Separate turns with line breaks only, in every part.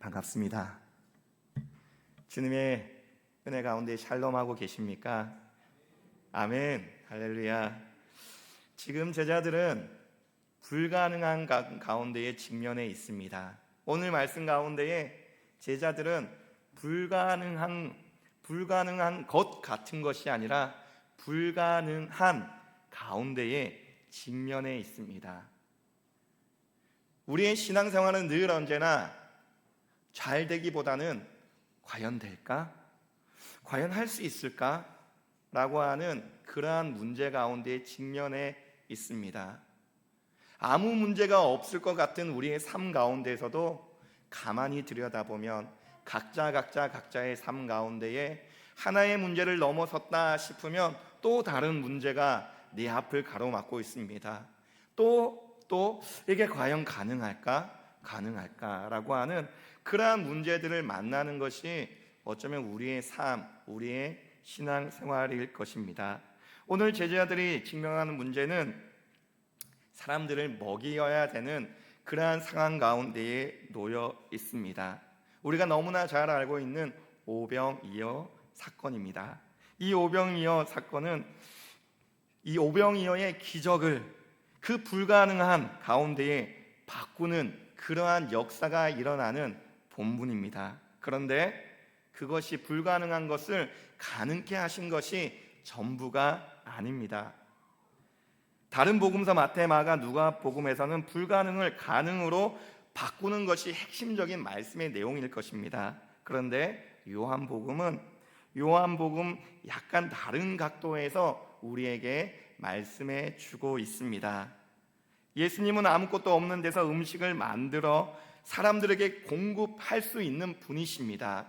반갑습니다. 주님의 은혜 가운데 샬롬하고 계십니까? 아멘, 할렐루야. 지금 제자들은 불가능한 가운데에 직면해 있습니다. 오늘 말씀 가운데에 제자들은 불가능한 것 같은 것이 아니라 불가능한 가운데에 직면해 있습니다. 우리의 신앙생활은 늘 언제나 잘 되기보다는 과연 될까? 과연 할 수 있을까? 라고 하는 그러한 문제 가운데 직면해 있습니다. 아무 문제가 없을 것 같은 우리의 삶 가운데서도 가만히 들여다보면 각자의 삶 가운데에 하나의 문제를 넘어섰다 싶으면 또 다른 문제가 내 앞을 가로막고 있습니다. 또 이게 과연 가능할까라고 하는 그러한 문제들을 만나는 것이 어쩌면 우리의 삶, 우리의 신앙생활일 것입니다. 오늘 제자들이 직면하는 문제는 사람들을 먹이어야 되는 그러한 상황 가운데에 놓여 있습니다. 우리가 너무나 잘 알고 있는 오병이어 사건입니다. 이 오병이어 사건은 이 오병이어의 기적을 그 불가능한 가운데에 바꾸는 그러한 역사가 일어나는 본문입니다. 그런데 그것이 불가능한 것을 가능케 하신 것이 전부가 아닙니다. 다른 복음서 마태, 마가, 누가 복음에서는 불가능을 가능으로 바꾸는 것이 핵심적인 말씀의 내용일 것입니다. 그런데 요한복음 약간 다른 각도에서 우리에게 말씀해 주고 있습니다. 예수님은 아무것도 없는 데서 음식을 만들어 사람들에게 공급할 수 있는 분이십니다.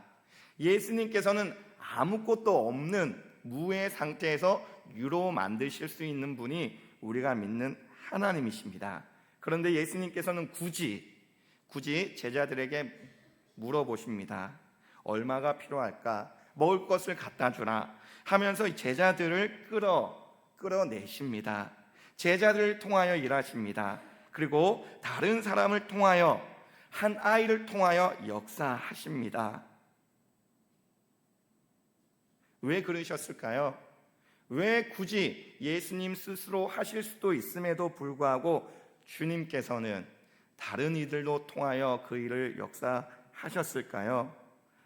예수님께서는 아무것도 없는 무의 상태에서 유로 만드실 수 있는 분이 우리가 믿는 하나님이십니다. 그런데 예수님께서는 굳이 제자들에게 물어보십니다. 얼마가 필요할까? 먹을 것을 갖다 주라 하면서 제자들을 끌어내십니다. 제자들을 통하여 일하십니다. 그리고 다른 사람을 통하여, 한 아이를 통하여 역사하십니다. 왜 그러셨을까요? 왜 굳이 예수님 스스로 하실 수도 있음에도 불구하고 주님께서는 다른 이들로 통하여 그 일을 역사하셨을까요?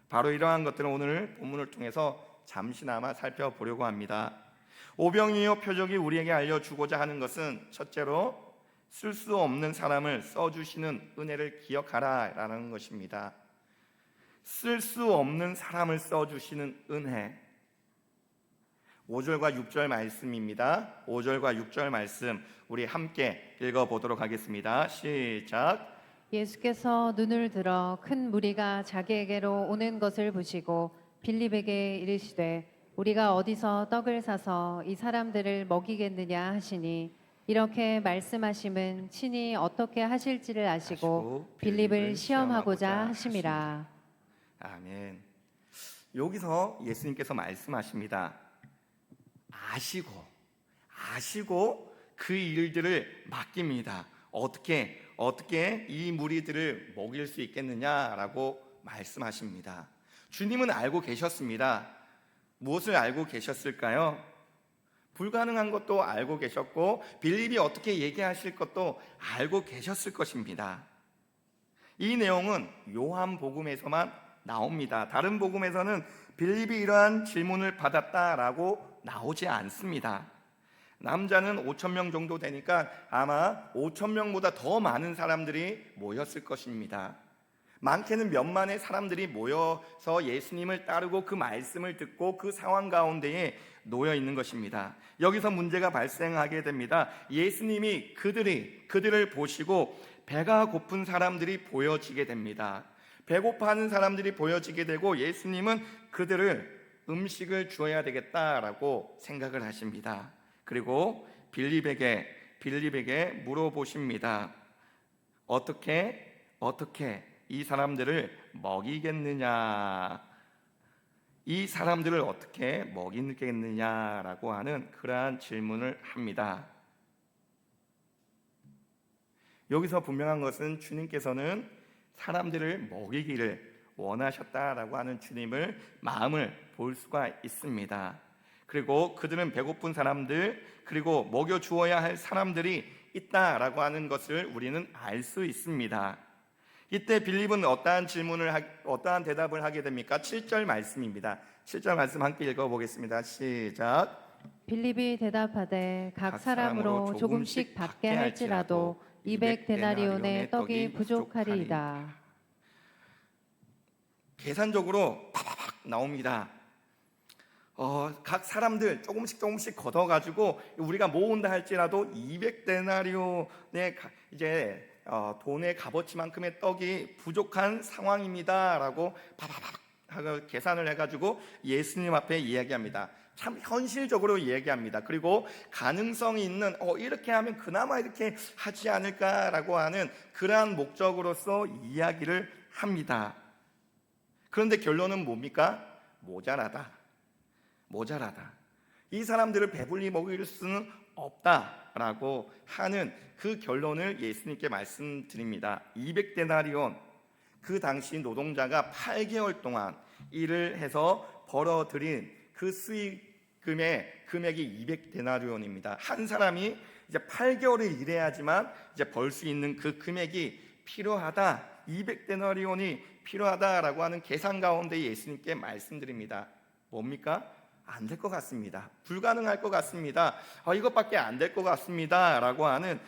바로 이러한 것들을 오늘 본문을 통해서 잠시나마 살펴보려고 합니다. 오병이어 표적이 우리에게 알려주고자 하는 것은 첫째로 쓸 수 없는 사람을 써주시는 은혜를 기억하라 라는 것입니다. 쓸 수 없는 사람을 써주시는 은혜. 5절과 6절 말씀입니다. 5절과 6절 말씀 우리 함께 읽어보도록 하겠습니다. 시작.
예수께서 눈을 들어 큰 무리가 자기에게로 오는 것을 보시고 빌립에게 이르시되 우리가 어디서 떡을 사서 이 사람들을 먹이겠느냐 하시니 이렇게 말씀하심은 친히 어떻게 하실지를 아시고 빌립을 시험하고자 하심이라.
아멘. 여기서 예수님께서 말씀하십니다. 아시고 그 일들을 맡깁니다. 어떻게 이 무리들을 먹일 수 있겠느냐라고 말씀하십니다. 주님은 알고 계셨습니다. 무엇을 알고 계셨을까요? 불가능한 것도 알고 계셨고 빌립이 어떻게 얘기하실 것도 알고 계셨을 것입니다. 이 내용은 요한복음에서만 나옵니다. 다른 복음에서는 빌립이 이러한 질문을 받았다라고 나오지 않습니다. 남자는 5,000명 정도 되니까 아마 5,000명보다 더 많은 사람들이 모였을 것입니다. 많게는 몇만의 사람들이 모여서 예수님을 따르고 그 말씀을 듣고 그 상황 가운데에 놓여 있는 것입니다. 여기서 문제가 발생하게 됩니다. 예수님이 그들을 보시고 배가 고픈 사람들이 보여지게 됩니다. 배고파하는 사람들이 보여지게 되고 예수님은 그들을 음식을 주어야 되겠다라고 생각을 하십니다. 그리고 빌립에게 물어보십니다. 어떻게 이 사람들을 먹이겠느냐? 이 사람들을 어떻게 먹이겠느냐라고 하는 그러한 질문을 합니다. 여기서 분명한 것은 주님께서는 사람들을 먹이기를 원하셨다라고 하는 주님을 마음을 볼 수가 있습니다. 그리고 그들은 배고픈 사람들, 그리고 먹여 주어야 할 사람들이 있다라고 하는 것을 우리는 알 수 있습니다. 이때 빌립은 어떠한 대답을 하게 됩니까? 7절 말씀입니다. 7절 말씀 함께 읽어보겠습니다. 시작.
빌립이 대답하되 각 사람으로 조금씩 받게 할지라도 200데나리온의 떡이 부족하리이다. 계산적으로
팍팍 나옵니다. 각 사람들 조금씩 걷어가지고 우리가 모은다 할지라도 200데나리온의 이제 돈의 값어치만큼의 떡이 부족한 상황입니다라고 팍팍 계산을 해가지고 예수님 앞에 이야기합니다. 참 현실적으로 이야기합니다. 그리고 가능성이 있는 이렇게 하면 그나마 이렇게 하지 않을까라고 하는 그러한 목적으로서 이야기를 합니다. 그런데 결론은 뭡니까? 모자라다. 이 사람들을 배불리 먹일 수는 없다라고 하는 그 결론을 예수님께 말씀드립니다. 200데나리온, 그 당시 노동자가 8개월 동안 일을 해서 벌어들인 그 수익금의 금액이 200데나리온입니다. 한 사람이 이제 8개월을 일해야지만 이제 벌 수 있는 그 금액이 필요하다. 200데나리온이 필요하다라고 하는 계산 가운데 예수님께 말씀드립니다. 뭡니까? 안 될 것 같습니다. 불가능할 것 같습니다. 이것밖에 안 될 것 같습니다. 라고 하는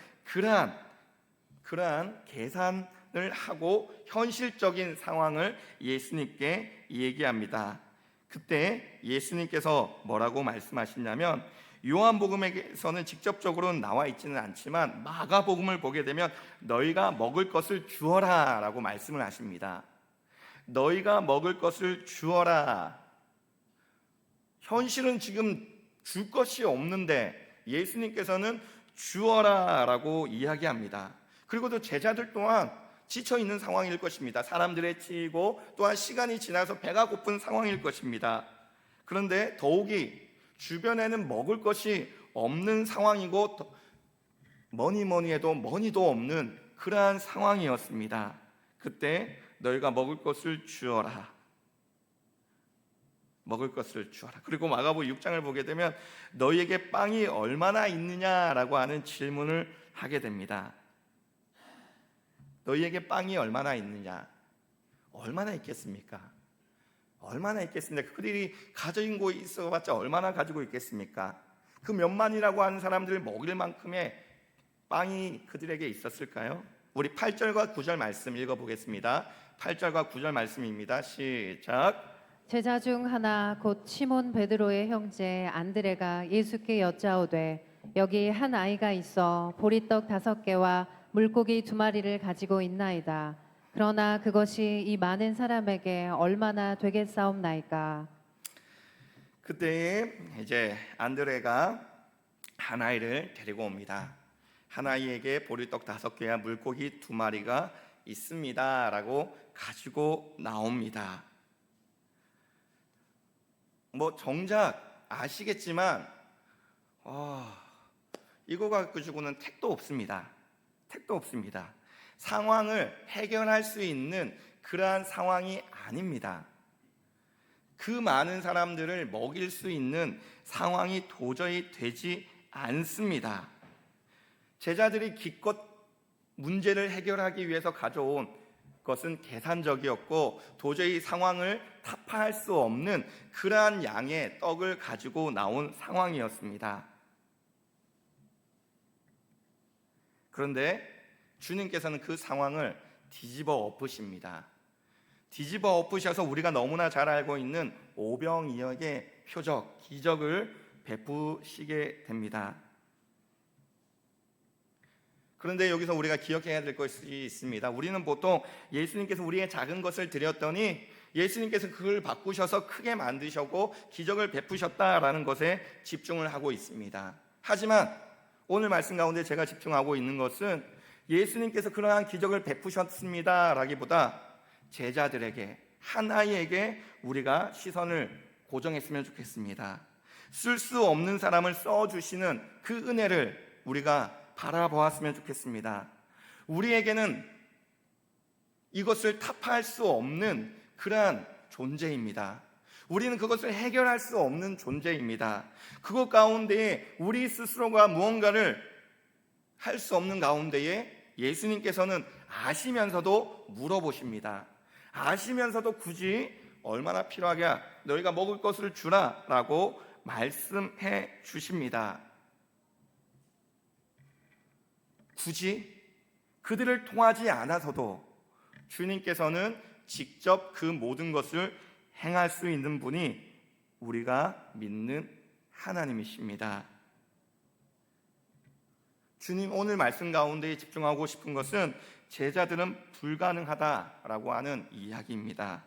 그러한 계산을 하고 현실적인 상황을 예수님께 얘기합니다. 그때 예수님께서 뭐라고 말씀하시냐면, 요한복음에서는 직접적으로 나와 있지는 않지만 마가복음을 보게 되면 너희가 먹을 것을 주어라 라고 말씀을 하십니다. 너희가 먹을 것을 주어라. 현실은 지금 줄 것이 없는데 예수님께서는 주어라 라고 이야기합니다. 그리고 또 제자들 또한 지쳐있는 상황일 것입니다. 사람들에 치이고 또한 시간이 지나서 배가 고픈 상황일 것입니다. 그런데 더욱이 주변에는 먹을 것이 없는 상황이고 뭐니 해도 머니도 없는 그러한 상황이었습니다. 그때 너희가 먹을 것을 주어라. 먹을 것을 주어라. 그리고 마가복음 6장을 보게 되면 너희에게 빵이 얼마나 있느냐라고 하는 질문을 하게 됩니다. 너희에게 빵이 얼마나 있느냐? 얼마나 있겠습니까? 얼마나 있겠습니까? 그들이 가지고 있어봤자 얼마나 가지고 있겠습니까? 그 몇만이라고 하는 사람들을 먹일 만큼의 빵이 그들에게 있었을까요? 우리 8절과 9절 말씀 읽어보겠습니다. 8절과 9절 말씀입니다. 시작.
제자 중 하나 곧 시몬 베드로의 형제 안드레가 예수께 여짜오되 여기 한 아이가 있어 보리떡 5개와 물고기 2마리를 가지고 있나이다. 그러나 그것이 이 많은 사람에게 얼마나 되겠사옵나이까.
그때 이제 안드레가 한 아이를 데리고 옵니다. 한 아이에게 보리떡 5개와 물고기 2마리가 있습니다라고 가지고 나옵니다. 정작 아시겠지만 이거 가지고는 택도 없습니다. 상황을 해결할 수 있는 그러한 상황이 아닙니다. 그 많은 사람들을 먹일 수 있는 상황이 도저히 되지 않습니다. 제자들이 기껏 문제를 해결하기 위해서 가져온 것은 계산적이었고 도저히 상황을 타파할 수 없는 그러한 양의 떡을 가지고 나온 상황이었습니다. 그런데 주님께서는 그 상황을 뒤집어 엎으십니다. 뒤집어 엎으셔서 우리가 너무나 잘 알고 있는 오병이어의 표적, 기적을 베푸시게 됩니다. 그런데 여기서 우리가 기억해야 될 것이 있습니다. 우리는 보통 예수님께서 우리의 작은 것을 드렸더니 예수님께서 그걸 바꾸셔서 크게 만드셨고 기적을 베푸셨다라는 것에 집중을 하고 있습니다. 하지만 오늘 말씀 가운데 제가 집중하고 있는 것은 예수님께서 그러한 기적을 베푸셨습니다 라기보다 제자들에게, 한 아이에게 우리가 시선을 고정했으면 좋겠습니다. 쓸 수 없는 사람을 써주시는 그 은혜를 우리가 바라보았으면 좋겠습니다. 우리에게는 이것을 타파할 수 없는 그러한 존재입니다. 우리는 그것을 해결할 수 없는 존재입니다. 그것 가운데에 우리 스스로가 무언가를 할 수 없는 가운데에 예수님께서는 아시면서도 물어보십니다. 아시면서도 굳이 얼마나 필요하냐, 너희가 먹을 것을 주라 라고 말씀해 주십니다. 굳이 그들을 통하지 않아서도 주님께서는 직접 그 모든 것을 행할 수 있는 분이 우리가 믿는 하나님이십니다. 주님 오늘 말씀 가운데 집중하고 싶은 것은 제자들은 불가능하다라고 하는 이야기입니다.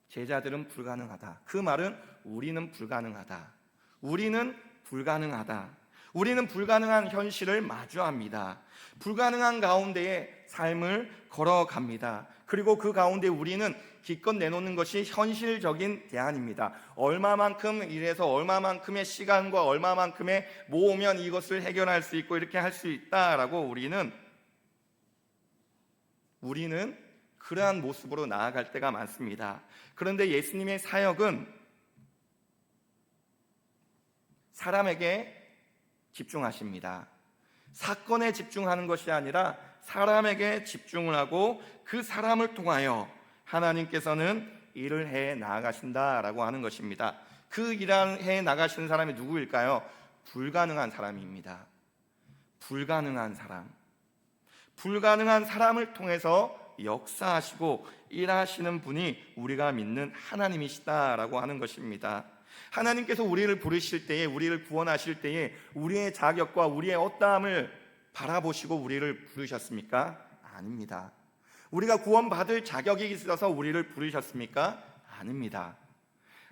제자들은 불가능하다. 그 말은 우리는 불가능하다. 우리는 불가능하다. 우리는 불가능한 현실을 마주합니다. 불가능한 가운데에 삶을 걸어갑니다. 그리고 그 가운데 우리는 기껏 내놓는 것이 현실적인 대안입니다. 얼마만큼 일해서 얼마만큼의 시간과 얼마만큼의 모으면 이것을 해결할 수 있고 이렇게 할 수 있다라고 우리는 그러한 모습으로 나아갈 때가 많습니다. 그런데 예수님의 사역은 사람에게 집중하십니다. 사건에 집중하는 것이 아니라 사람에게 집중을 하고 그 사람을 통하여 하나님께서는 일을 해 나가신다라고 하는 것입니다. 그 일을 해 나가시는 사람이 누구일까요? 불가능한 사람입니다. 불가능한 사람. 불가능한 사람을 통해서 역사하시고 일하시는 분이 우리가 믿는 하나님이시다라고 하는 것입니다. 하나님께서 우리를 부르실 때에, 우리를 구원하실 때에 우리의 자격과 우리의 어떠함을 바라보시고 우리를 부르셨습니까? 아닙니다. 우리가 구원받을 자격이 있어서 우리를 부르셨습니까? 아닙니다.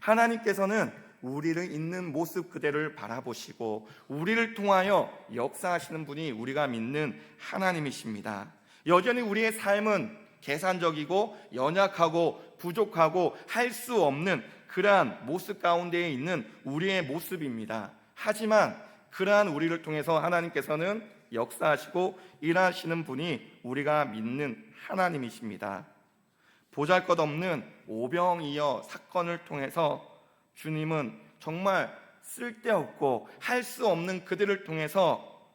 하나님께서는 우리를 있는 모습 그대로를 바라보시고 우리를 통하여 역사하시는 분이 우리가 믿는 하나님이십니다. 여전히 우리의 삶은 계산적이고 연약하고 부족하고 할 수 없는 그러한 모습 가운데에 있는 우리의 모습입니다. 하지만 그러한 우리를 통해서 하나님께서는 역사하시고 일하시는 분이 우리가 믿는 하나님이십니다. 보잘것없는 오병이어 사건을 통해서 주님은 정말 쓸데없고 할 수 없는 그들을 통해서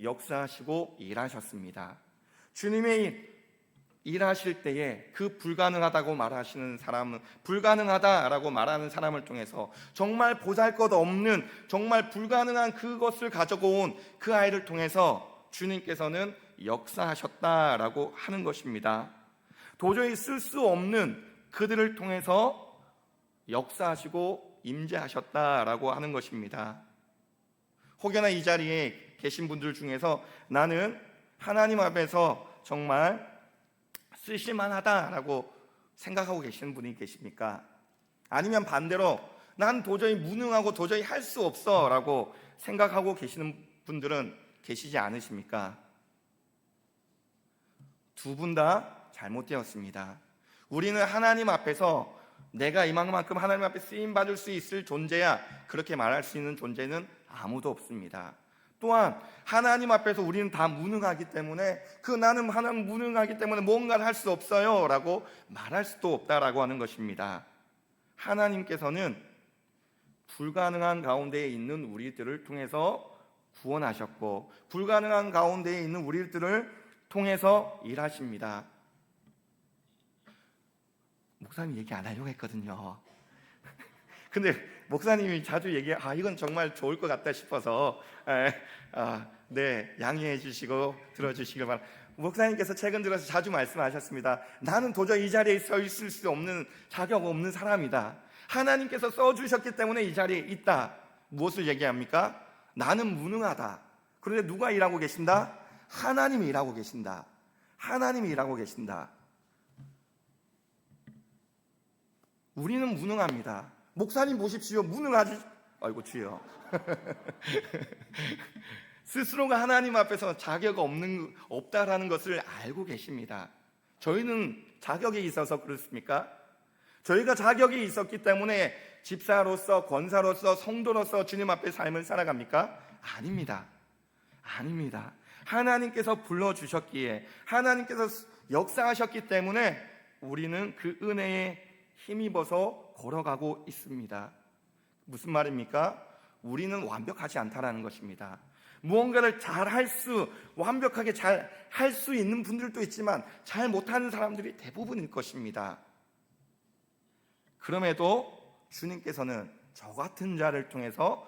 역사하시고 일하셨습니다. 주님의 일하실 때에 그 불가능하다고 말하시는 사람은, 불가능하다라고 말하는 사람을 통해서 정말 보잘것없는 정말 불가능한 그것을 가지고 온 그 아이를 통해서 주님께서는 역사하셨다라고 하는 것입니다. 도저히 쓸 수 없는 그들을 통해서 역사하시고 임재하셨다라고 하는 것입니다. 혹여나 이 자리에 계신 분들 중에서 나는 하나님 앞에서 정말 쓰실만하다라고 생각하고 계시는 분이 계십니까? 아니면 반대로 난 도저히 무능하고 도저히 할 수 없어 라고 생각하고 계시는 분들은 계시지 않으십니까? 두 분 다 잘못되었습니다. 우리는 하나님 앞에서 내가 이만큼 하나님 앞에 쓰임받을 수 있을 존재야, 그렇게 말할 수 있는 존재는 아무도 없습니다. 또한 하나님 앞에서 우리는 다 무능하기 때문에 나는 하나님 무능하기 때문에 뭔가를 할 수 없어요 라고 말할 수도 없다라고 하는 것입니다. 하나님께서는 불가능한 가운데에 있는 우리들을 통해서 구원하셨고 불가능한 가운데에 있는 우리들을 통해서 일하십니다. 목사님 얘기 안 하려고 했거든요. 근데 목사님이 자주 얘기해, 이건 정말 좋을 것 같다 싶어서 네, 양해해 주시고 들어주시길 바랍니다. 목사님께서 최근 들어서 자주 말씀하셨습니다. 나는 도저히 이 자리에 서 있을 수 없는 자격 없는 사람이다. 하나님께서 써주셨기 때문에 이 자리에 있다. 무엇을 얘기합니까? 나는 무능하다. 그런데 누가 일하고 계신다? 하나님이 일하고 계신다. 하나님이 일하고 계신다. 우리는 무능합니다. 목사님 보십시오. 무능하지. 아이고 주여. 스스로가 하나님 앞에서 자격 없다라는 것을 알고 계십니다. 저희는 자격이 있어서 그렇습니까? 저희가 자격이 있었기 때문에 집사로서, 권사로서, 성도로서 주님 앞에 삶을 살아갑니까? 아닙니다. 아닙니다. 하나님께서 불러주셨기에, 하나님께서 역사하셨기 때문에 우리는 그 은혜에 힘입어서 걸어가고 있습니다. 무슨 말입니까? 우리는 완벽하지 않다라는 것입니다. 무언가를 완벽하게 잘 할 수 있는 분들도 있지만 잘 못하는 사람들이 대부분일 것입니다. 그럼에도 주님께서는 저 같은 자를 통해서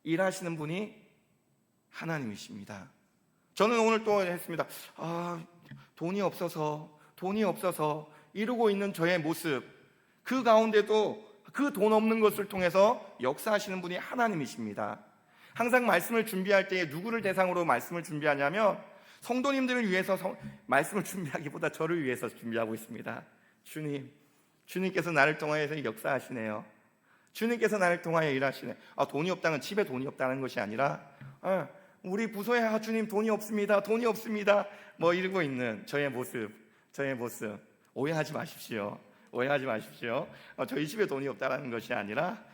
일하시는 분이 하나님이십니다. 저는 오늘 또 했습니다. 돈이 없어서 이러고 있는 저의 모습, 그 가운데도 그 돈 없는 것을 통해서 역사하시는 분이 하나님이십니다. 항상 말씀을 준비할 때 누구를 대상으로 말씀을 준비하냐면 성도님들을 위해서 말씀을 준비하기보다 저를 위해서 준비하고 있습니다. 주님께서 나를 통하여서 역사하시네요. 주님께서 나를 통하여 일하시네. 돈이 없다는, 집에 돈이 없다는 것이 아니라 우리 부서에 주님 돈이 없습니다 뭐 이러고 있는 저의 모습 오해하지 마십시오. 저희 집에 돈이 없다는 것이 아니라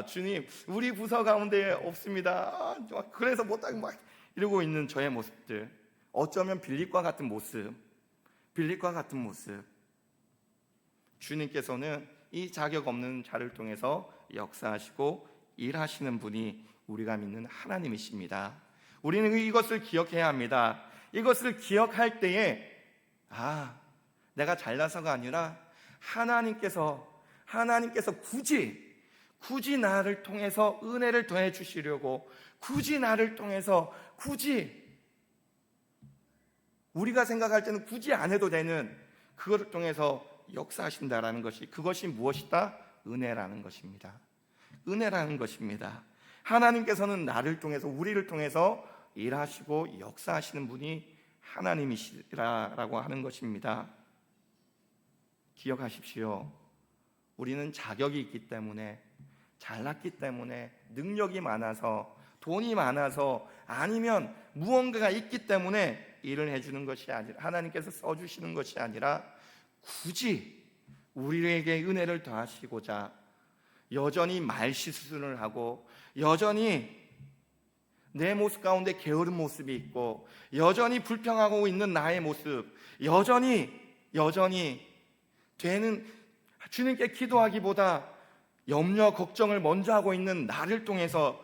주님 우리 부서 가운데 없습니다. 그래서 못하고 막 이러고 있는 저의 모습들, 어쩌면 빌립과 같은 모습. 주님께서는 이 자격 없는 자를 통해서 역사하시고 일하시는 분이 우리가 믿는 하나님이십니다. 우리는 이것을 기억해야 합니다. 이것을 기억할 때에 내가 잘나서가 아니라 하나님께서 굳이 나를 통해서 은혜를 더해 주시려고, 굳이 나를 통해서 우리가 생각할 때는 굳이 안 해도 되는 그것을 통해서 역사하신다라는 것이, 그것이 무엇이다? 은혜라는 것입니다. 하나님께서는 나를 통해서, 우리를 통해서 일하시고 역사하시는 분이 하나님이시라고 하는 것입니다. 기억하십시오. 우리는 자격이 있기 때문에, 잘났기 때문에, 능력이 많아서, 돈이 많아서, 아니면 무언가가 있기 때문에 일을 해주는 것이 아니라, 하나님께서 써주시는 것이 아니라 굳이 우리에게 은혜를 더하시고자 여전히 말실수를 하고, 여전히 내 모습 가운데 게으른 모습이 있고, 여전히 불평하고 있는 나의 모습, 여전히 주님께 기도하기보다 염려, 걱정을 먼저 하고 있는 나를 통해서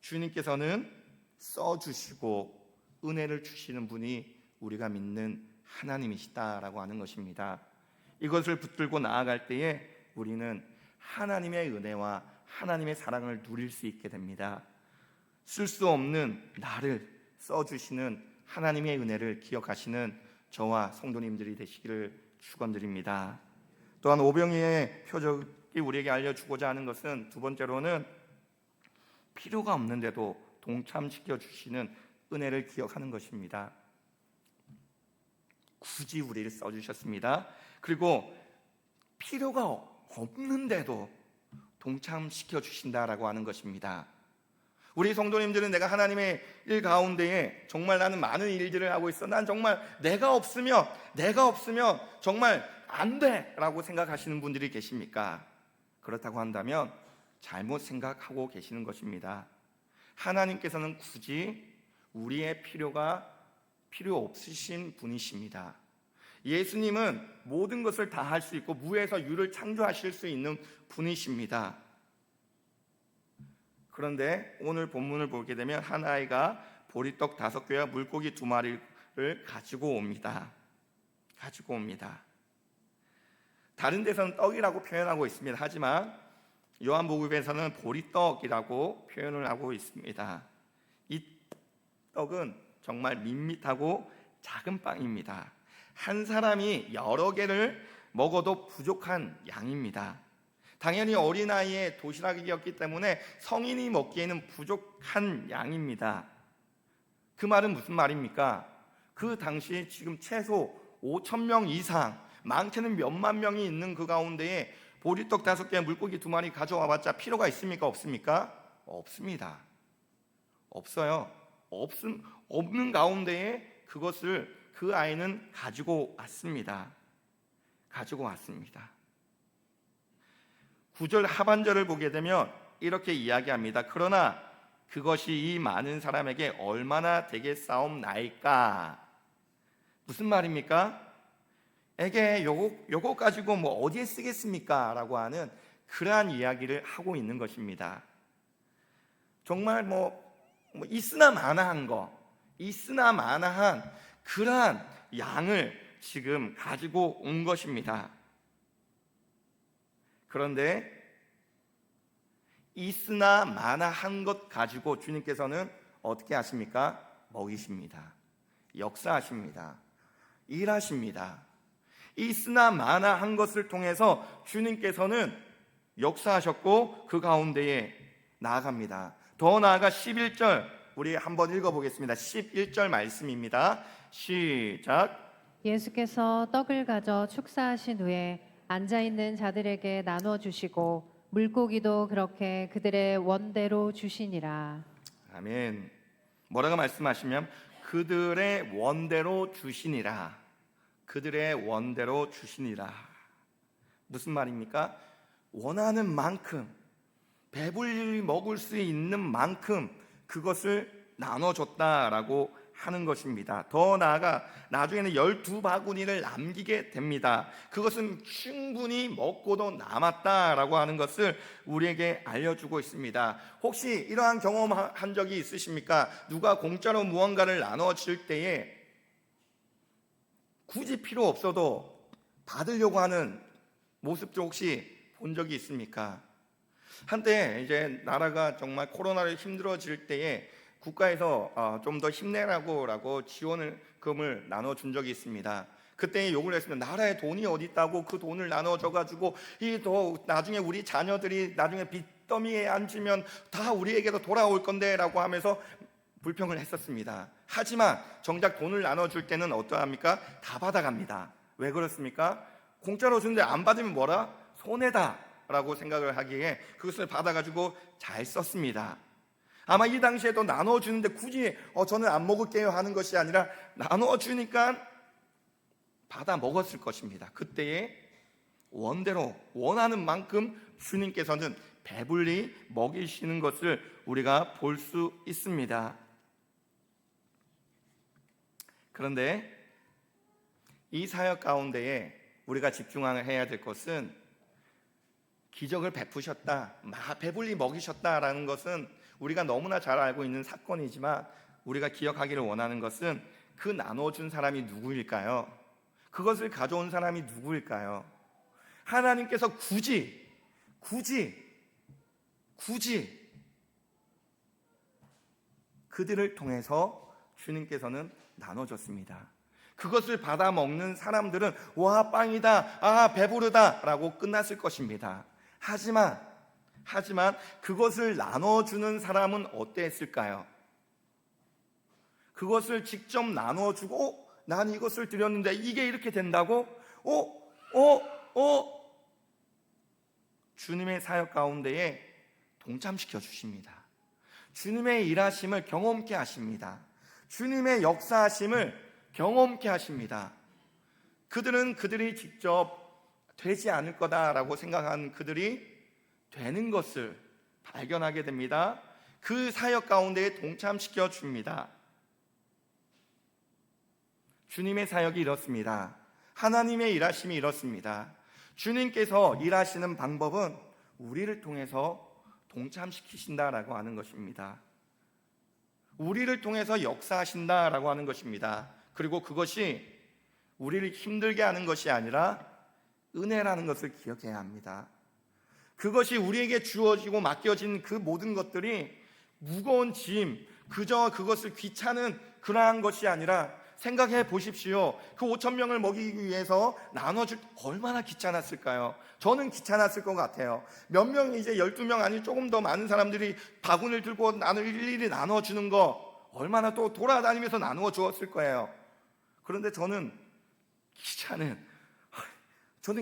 주님께서는 써주시고 은혜를 주시는 분이 우리가 믿는 하나님이시다라고 하는 것입니다. 이것을 붙들고 나아갈 때에 우리는 하나님의 은혜와 하나님의 사랑을 누릴 수 있게 됩니다. 쓸 수 없는 나를 써주시는 하나님의 은혜를 기억하시는 저와 성도님들이 되시기를 축원드립니다. 또한 오병이의 표적이 우리에게 알려주고자 하는 것은, 두 번째로는 필요가 없는데도 동참시켜 주시는 은혜를 기억하는 것입니다. 굳이 우리를 써주셨습니다. 그리고 필요가 없는데도 동참시켜 주신다라고 하는 것입니다. 우리 성도님들은 내가 하나님의 일 가운데에 정말 나는 많은 일들을 하고 있어, 난 정말 내가 없으면 정말 안 돼라고 생각하시는 분들이 계십니까? 그렇다고 한다면 잘못 생각하고 계시는 것입니다. 하나님께서는 굳이 우리의 필요 없으신 분이십니다. 예수님은 모든 것을 다 할 수 있고 무에서 유를 창조하실 수 있는 분이십니다. 그런데 오늘 본문을 보게 되면 한 아이가 보리떡 5개와 물고기 2마리를 가지고 옵니다. 다른 데서는 떡이라고 표현하고 있습니다. 하지만 요한복음에서는 보리떡이라고 표현을 하고 있습니다. 이 떡은 정말 밋밋하고 작은 빵입니다. 한 사람이 여러 개를 먹어도 부족한 양입니다. 당연히 어린아이의 도시락이었기 때문에 성인이 먹기에는 부족한 양입니다. 그 말은 무슨 말입니까? 그 당시 지금 최소 5,000명 이상, 많게는 몇만 명이 있는 그 가운데에 보리떡 5개, 물고기 2마리 가져와봤자 필요가 있습니까? 없습니까? 없습니다. 없어요. 없는 가운데에 그것을 그 아이는 가지고 왔습니다. 9절 하반절을 보게 되면 이렇게 이야기합니다. 그러나 그것이 이 많은 사람에게 얼마나 되겠사옵나이까. 무슨 말입니까? 에게 요거 가지고 뭐 어디에 쓰겠습니까? 라고 하는 그러한 이야기를 하고 있는 것입니다. 정말 뭐 있으나 마나한 있으나 마나한 그러한 양을 지금 가지고 온 것입니다. 그런데 있으나 마나한 것 가지고 주님께서는 어떻게 하십니까? 먹이십니다. 역사하십니다. 일하십니다. 있으나 마나한 것을 통해서 주님께서는 역사하셨고 그 가운데에 나아갑니다. 더 나아가 11절 우리 한번 읽어보겠습니다. 11절 말씀입니다. 시작.
예수께서 떡을 가져 축사하신 후에 앉아있는 자들에게 나눠 주시고 물고기도 그렇게 그들의 원대로 주시니라.
아멘. 뭐라고 말씀하시면 그들의 원대로 주시니라. 그들의 원대로 주시니라. 무슨 말입니까? 원하는 만큼, 배불리 먹을 수 있는 만큼 그것을 나눠줬다라고 하는 것입니다. 더 나아가 나중에는 12바구니를 남기게 됩니다. 그것은 충분히 먹고도 남았다라고 하는 것을 우리에게 알려주고 있습니다. 혹시 이러한 경험한 적이 있으십니까? 누가 공짜로 무언가를 나눠줄 때에 굳이 필요 없어도 받으려고 하는 모습도 혹시 본 적이 있습니까? 한때 이제 나라가 정말 코로나로 힘들어질 때에 국가에서 좀 더 힘내라고 지원금을 나눠준 적이 있습니다. 그때 욕을 했습니다. 나라에 돈이 어디 있다고 그 돈을 나눠줘가지고 나중에 우리 자녀들이 나중에 빚더미에 앉으면 다 우리에게도 돌아올 건데라고 하면서 불평을 했었습니다. 하지만 정작 돈을 나눠줄 때는 어떠합니까? 다 받아갑니다. 왜 그렇습니까? 공짜로 주는데 안 받으면 뭐라? 손해다 라고 생각을 하기에 그것을 받아가지고 잘 썼습니다. 아마 이 당시에도 나눠주는데 굳이 저는 안 먹을게요 하는 것이 아니라 나눠주니까 받아 먹었을 것입니다. 그때에 원대로 원하는 만큼 주님께서는 배불리 먹이시는 것을 우리가 볼 수 있습니다. 그런데 이 사역 가운데에 우리가 집중해야 될 것은 기적을 베푸셨다, 배불리 먹이셨다라는 것은 우리가 너무나 잘 알고 있는 사건이지만 우리가 기억하기를 원하는 것은 그 나눠준 사람이 누구일까요? 그것을 가져온 사람이 누구일까요? 하나님께서 굳이 그들을 통해서 주님께서는 나눠줬습니다. 그것을 받아 먹는 사람들은 와 빵이다, 배부르다 라고 끝났을 것입니다. 하지만 그것을 나눠주는 사람은 어땠을까요? 그것을 직접 나눠주고 난 이것을 드렸는데 이게 이렇게 된다고? 주님의 사역 가운데에 동참시켜 주십니다. 주님의 일하심을 경험케 하십니다. 주님의 역사하심을 경험케 하십니다. 그들이 직접 되지 않을 거다라고 생각한 그들이 되는 것을 발견하게 됩니다. 그 사역 가운데에 동참시켜 줍니다. 주님의 사역이 이렇습니다. 하나님의 일하심이 이렇습니다. 주님께서 일하시는 방법은 우리를 통해서 동참시키신다라고 하는 것입니다. 우리를 통해서 역사하신다라고 하는 것입니다. 그리고 그것이 우리를 힘들게 하는 것이 아니라 은혜라는 것을 기억해야 합니다. 그것이 우리에게 주어지고 맡겨진 그 모든 것들이 무거운 짐, 그저 그것을 귀찮은 그러한 것이 아니라 생각해 보십시오. 그 5,000명을 먹이기 위해서 나눠줄 얼마나 귀찮았을까요? 저는 귀찮았을 것 같아요. 몇 명이 이제 12명 아니 조금 더 많은 사람들이 바구니를 들고 일일이 나눠주는 거 얼마나 또 돌아다니면서 나누어 주었을 거예요. 그런데 저는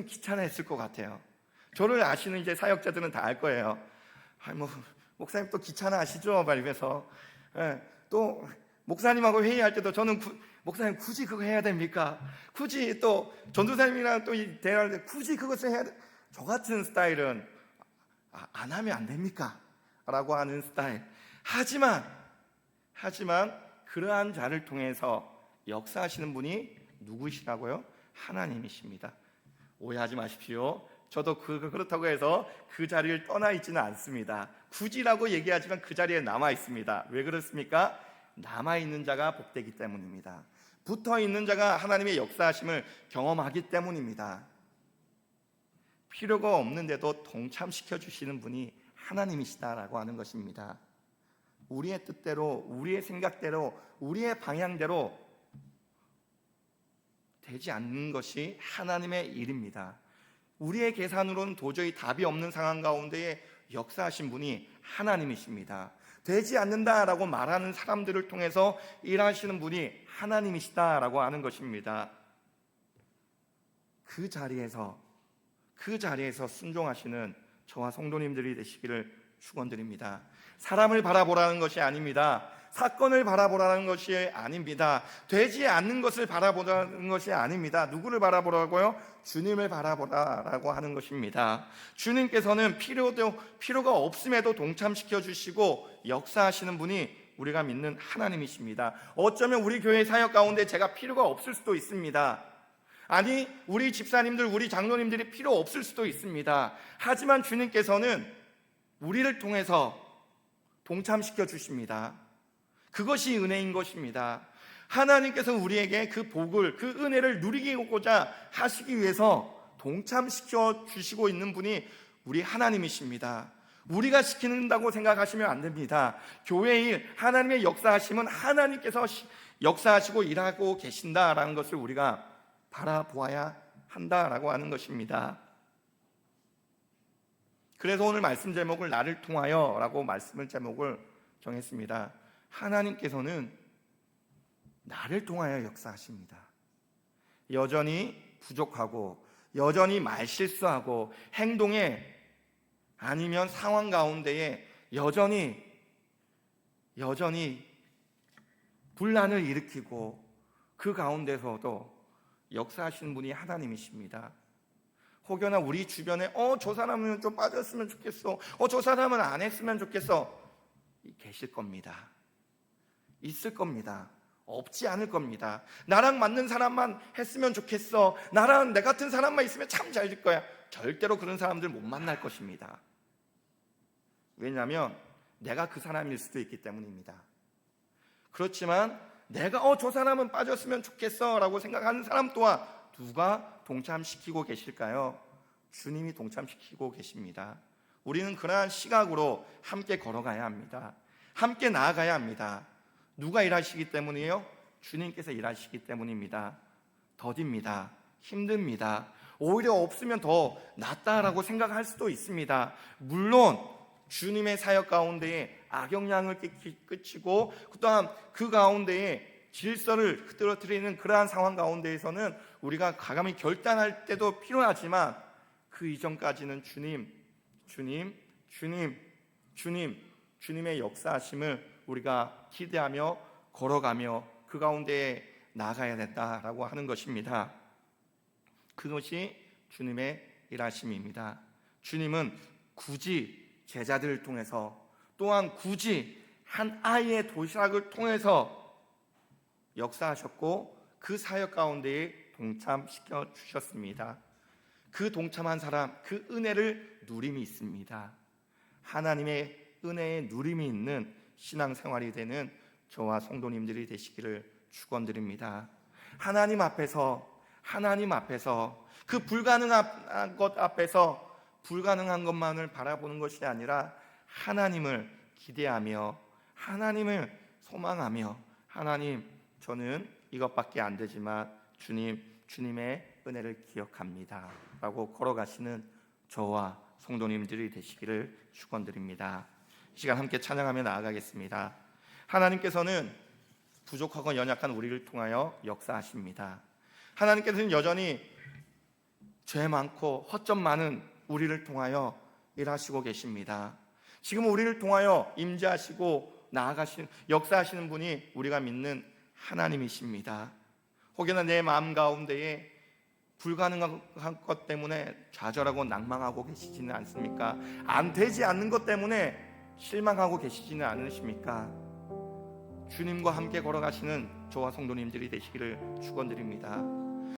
귀찮아했을 것 같아요. 저를 아시는 이제 사역자들은 다 알 거예요. 목사님 또 귀찮아하시죠? 말면서 또 목사님하고 회의할 때도 저는 목사님 굳이 그거 해야 됩니까? 굳이 또 전도사님이랑 또 대화할 때 굳이 그것을 해야 돼? 저 같은 스타일은 안 하면 안 됩니까? 라고 하는 스타일. 하지만 그러한 자를 통해서 역사하시는 분이 누구시라고요? 하나님이십니다. 오해하지 마십시오. 저도 그렇다고 해서 그 자리를 떠나 있지는 않습니다. 굳이라고 얘기하지만 그 자리에 남아 있습니다. 왜 그렇습니까? 남아 있는 자가 복되기 때문입니다. 붙어 있는 자가 하나님의 역사하심을 경험하기 때문입니다. 필요가 없는데도 동참시켜 주시는 분이 하나님이시다라고 하는 것입니다. 우리의 뜻대로, 우리의 생각대로, 우리의 방향대로 되지 않는 것이 하나님의 일입니다. 우리의 계산으로는 도저히 답이 없는 상황 가운데에 역사하신 분이 하나님이십니다. 되지 않는다라고 말하는 사람들을 통해서 일하시는 분이 하나님이시다라고 하는 것입니다. 그 자리에서 순종하시는 저와 성도님들이 되시기를 축원드립니다. 사람을 바라보라는 것이 아닙니다. 사건을 바라보라는 것이 아닙니다. 되지 않는 것을 바라보라는 것이 아닙니다. 누구를 바라보라고요? 주님을 바라보라라고 하는 것입니다. 주님께서는 필요가 없음에도 동참시켜 주시고 역사하시는 분이 우리가 믿는 하나님이십니다. 어쩌면 우리 교회 사역 가운데 제가 필요가 없을 수도 있습니다. 아니, 우리 집사님들, 우리 장로님들이 필요 없을 수도 있습니다. 하지만 주님께서는 우리를 통해서 동참시켜 주십니다. 그것이 은혜인 것입니다. 하나님께서 우리에게 그 복을, 그 은혜를 누리고자 하시기 위해서 동참시켜 주시고 있는 분이 우리 하나님이십니다. 우리가 시킨다고 생각하시면 안 됩니다. 교회 일, 하나님의 역사하심은 하나님께서 역사하시고 일하고 계신다라는 것을 우리가 바라보아야 한다라고 하는 것입니다. 그래서 오늘 말씀 제목을 나를 통하여 라고 말씀을 제목을 정했습니다. 하나님께서는 나를 통하여 역사하십니다. 여전히 부족하고 여전히 말실수하고 행동에 아니면 상황 가운데에 여전히 분란을 일으키고 그 가운데서도 역사하시는 분이 하나님이십니다. 혹여나 우리 주변에 저 사람은 좀 빠졌으면 좋겠어, 저 사람은 안 했으면 좋겠어, 계실 겁니다. 있을 겁니다. 없지 않을 겁니다. 나랑 맞는 사람만 했으면 좋겠어, 나랑 내 같은 사람만 있으면 참 잘 될 거야. 절대로 그런 사람들 못 만날 것입니다. 왜냐하면 내가 그 사람일 수도 있기 때문입니다. 그렇지만 내가 저 사람은 빠졌으면 좋겠어 라고 생각하는 사람 또한 누가 동참시키고 계실까요? 주님이 동참시키고 계십니다. 우리는 그러한 시각으로 함께 걸어가야 합니다. 함께 나아가야 합니다. 누가 일하시기 때문이에요? 주님께서 일하시기 때문입니다. 더딥니다. 힘듭니다. 오히려 없으면 더 낫다라고 생각할 수도 있습니다. 물론 주님의 사역 가운데에 악영향을 끼치고 또한 그 가운데에 질서를 흐트러뜨리는 그러한 상황 가운데에서는 우리가 과감히 결단할 때도 필요하지만 그 이전까지는 주님의 역사하심을 우리가 기대하며 걸어가며 그 가운데에 나아가야 된다라고 하는 것입니다. 그것이 주님의 일하심입니다. 주님은 굳이 제자들을 통해서 또한 굳이 한 아이의 도시락을 통해서 역사하셨고 그 사역 가운데에 동참시켜 주셨습니다. 그 동참한 사람, 그 은혜를 누림이 있습니다. 하나님의 은혜의 누림이 있는 신앙생활이 되는 저와 성도님들이 되시기를 축원드립니다. 하나님 앞에서 그 불가능한 것 앞에서 불가능한 것만을 바라보는 것이 아니라 하나님을 기대하며 하나님을 소망하며 하나님, 저는 이것밖에 안 되지만 주님의 은혜를 기억합니다 라고 걸어가시는 저와 성도님들이 되시기를 축원드립니다. 이 시간 함께 찬양하며 나아가겠습니다. 하나님께서는 부족하고 연약한 우리를 통하여 역사하십니다. 하나님께서는 여전히 죄 많고 허점 많은 우리를 통하여 일하시고 계십니다. 지금 우리를 통하여 임재하시고 역사하시는 분이 우리가 믿는 하나님이십니다. 혹여나 내 마음 가운데에 불가능한 것 때문에 좌절하고 낭망하고 계시지는 않습니까? 안 되지 않는 것 때문에 실망하고 계시지는 않으십니까? 주님과 함께 걸어가시는 저와 성도님들이 되시기를 축원드립니다.